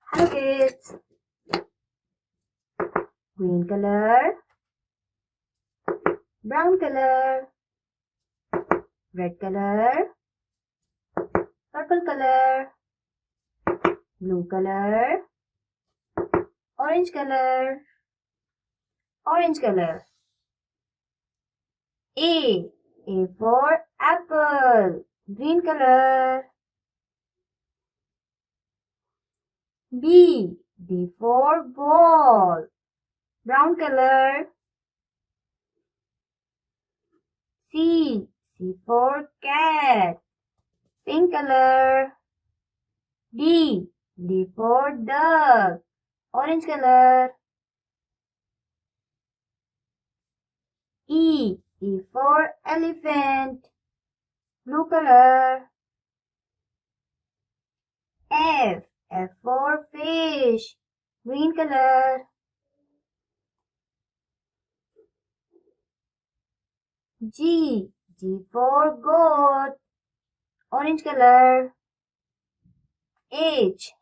Hello kids. Green color, brown color, red color, purple color, blue color, orange color, orange color. A for apple, green color. B for ball, brown color. C for cat, pink color. D for duck, orange color. E for elephant, blue color. F for fish, green color. G for goat, orange color. H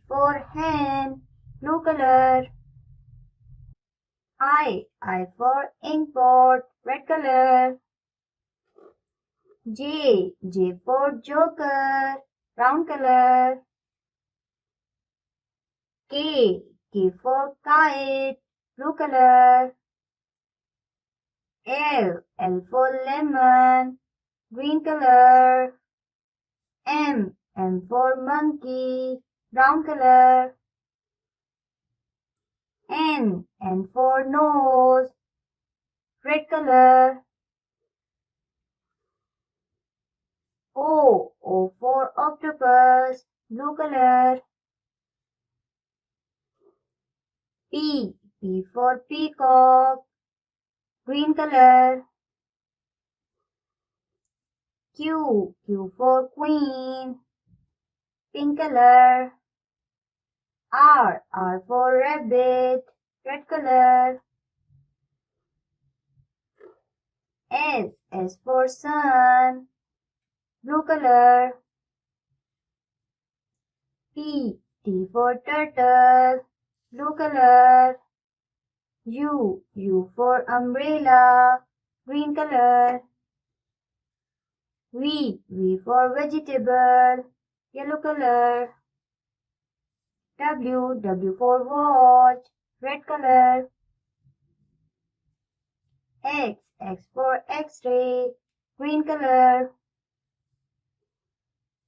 for hen, blue color. I for ink pot, red color. J for joker, brown color. K for kite, blue color. L for lemon, green color. M for monkey, brown color. N for nose, red color. O for octopus, blue color. P for peacock, green color. Q for queen, pink color. R for rabbit, red color. S for sun, blue color. T for turtle, blue color. U for umbrella, green color. V for vegetable, yellow color. W for watch, red color. X for X-ray, green color.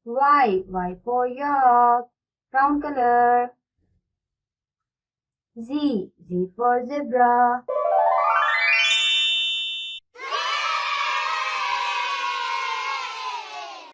Y for yak, brown color. Z for zebra,